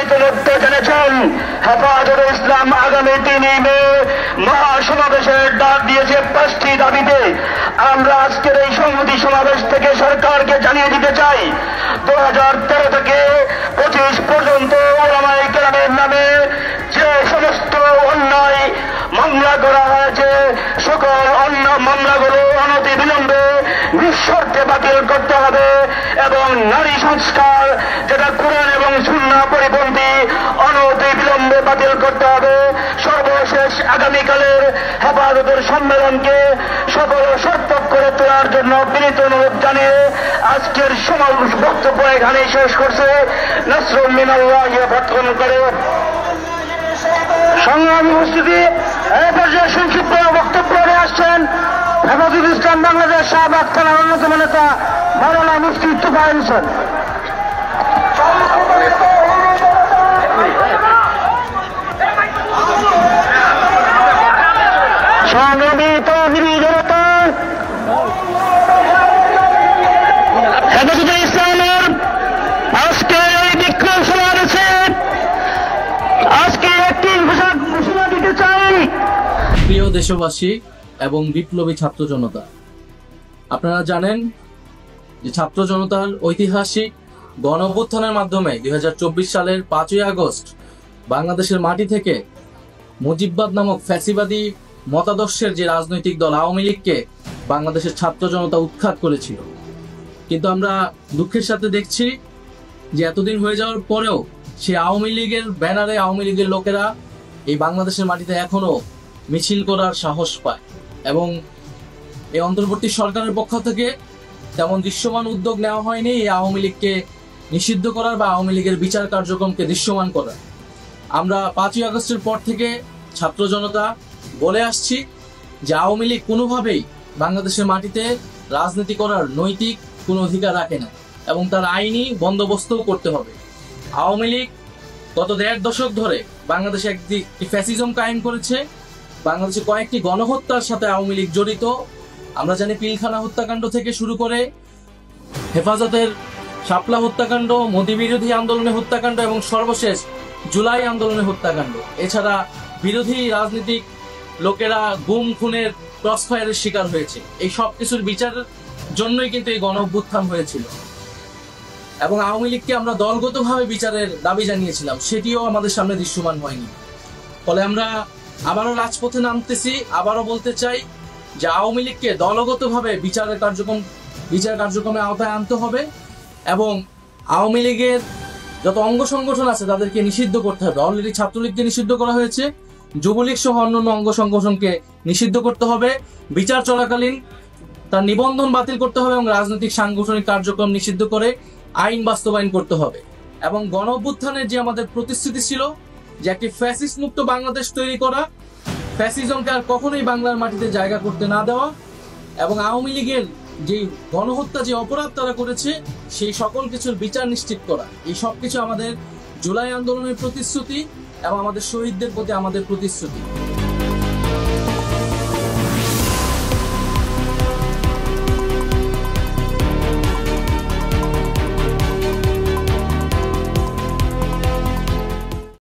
ইতিমধ্যে জেনেছেন হেফাজতে ইসলাম আগামী 3 মে মহাসমাবেশের ডাক দিয়েছে 5টি দাবিতে। আমরা আজকের এই সংহতি সমাবেশ থেকে সরকারকে জানিয়ে দিতে চাই 2013 থেকে 25 পর্যন্ত ওলামায়ে কেরামের নামে যে সমস্ত অন্যায় মামলা করা হয়েছে সকল অন্য মামলাগুলো অনতিবিলম্বে নিঃশর্তে বাতিল করতে হবে এবং নারী সংস্কার যেটা কোরআন এবং সুন্নাহ পরিপন্থী অনতিবিলম্বে বাতিল করতে হবে। সর্বশেষ আগামীকালের হেফাজতের সম্মেলনকে সকল সার্থক করে তোলার জন্য বিনীত অনুরোধ জানিয়ে আজকের সমাবেশ বক্তব্য এখানে শেষ করছে। নাসরুম মিনাল্লাহি ওয়া ফাতহুন করে সংগ্রামী উপস্থিতি এই পর্যায়ে সংক্ষিপ্ত বক্তব্য নিয়ে আসছেন হেফাজতে ইসলাম বাংলাদেশ শাহবাগ থানার অন্যতম নেতা মাওলানা মুফতি তোফায়েল হোসেন। সংগ্রামী তৌহিদি জনতা, হেফাজতে ইসলামের আজকে এই বিক্ষোভ সমাবেশে আজকে একটি ঘোষণা দিতে চাই। প্রিয় দেশবাসী এবং বিপ্লবী ছাত্র জনতা, আপনারা জানেন যে ছাত্র জনতার ঐতিহাসিক গণ অভ্যুত্থানের মাধ্যমে 2024 সালের 5ই আগস্ট বাংলাদেশের মাটি থেকে মুজিববাদ নামক ফ্যাসিবাদী মতাদর্শের যে রাজনৈতিক দল আওয়ামী লীগকে বাংলাদেশের ছাত্র জনতা উৎখাত করেছিল। কিন্তু আমরা দুঃখের সাথে দেখছি যে এতদিন হয়ে যাওয়ার পরেও সেই আওয়ামী লীগের ব্যানারে আওয়ামী লীগের লোকেরা এই বাংলাদেশের মাটিতে এখনো মিছিল করার সাহস পায় এবং এই অন্তর্বর্তী সরকারের পক্ষ থেকে তেমন দৃশ্যমান উদ্যোগ নেওয়া হয়নি এই আওয়ামী লীগকে নিষিদ্ধ করার বা আওয়ামী লীগের বিচার কার্যক্রমকে দৃশ্যমান করার। আমরা 5ই আগস্টের পর থেকে ছাত্র জনতা বলে আসছি যে আওয়ামী লীগ কোনোভাবেই বাংলাদেশের মাটিতে রাজনীতি করার নৈতিক কোনো অধিকার রাখে না এবং তার আইনি বন্দোবস্তও করতে হবে। আওয়ামী লীগ গত 1.5 দশক ধরে বাংলাদেশে একটি ফ্যাসিজম কায়েম করেছে। বাংলাদেশে কয়েকটি গণহত্যার সাথে আওয়ামী লীগ জড়িত। আমরা জানি পিলখানা হত্যাকাণ্ড থেকে শুরু করে হেফাজতের শাপলা হত্যাকাণ্ড, মোদি বিরোধী আন্দোলনের হত্যাকাণ্ড এবং সর্বশেষ জুলাই আন্দোলনের হত্যাকাণ্ড। এছাড়া বিরোধী রাজনীতিক লোকেরা গুম খুনের ক্রসফায়ারের শিকার হয়েছে। এই সব কিছুর বিচারের জন্যই কিন্তু এই গণ অভ্যুত্থান হয়েছিল এবং আওয়ামী লীগকে আমরা দলগতভাবে বিচারের দাবি জানিয়েছিলাম, সেটিও আমাদের সামনে দৃশ্যমান হয়নি। ফলে আমরা আবারও রাজপথে নামতেছি। আবারও বলতে চাই যে আওয়ামী লীগকে দলগতভাবে বিচার কার্যক্রমে আওতায় আনতে হবে এবং আওয়ামী লীগের যত অঙ্গ সংগঠন আছে তাদেরকে নিষিদ্ধ করতে হবে। অলরেডি ছাত্রলীগকে নিষিদ্ধ করা হয়েছে, যুবলীগ সহ অন্যান্য অঙ্গ সংগঠনকে নিষিদ্ধ করতে হবে। বিচার চলাকালীন তার নিবন্ধন বাতিল করতে হবে এবং রাজনৈতিক সাংগঠনিক কার্যক্রম নিষিদ্ধ করে আইন বাস্তবায়ন করতে হবে। এবং গণ অভ্যুত্থানের যে আমাদের প্রতিশ্রুতি ছিল যে একটি ফ্যাসিস্ট মুক্ত বাংলাদেশ তৈরি করা, ফ্যাসিজমকে আর কখনোই বাংলার মাটিতে জায়গা করতে না দেওয়া এবং আওয়ামী লীগের যে গণহত্যা যে অপরাধ তারা করেছে সেই সকল কিছুর বিচার নিশ্চিত করা, এই সব কিছু আমাদের জুলাই আন্দোলনের প্রতিশ্রুতি এবং আমাদের শহীদদের প্রতি আমাদের প্রতিশ্রুতি।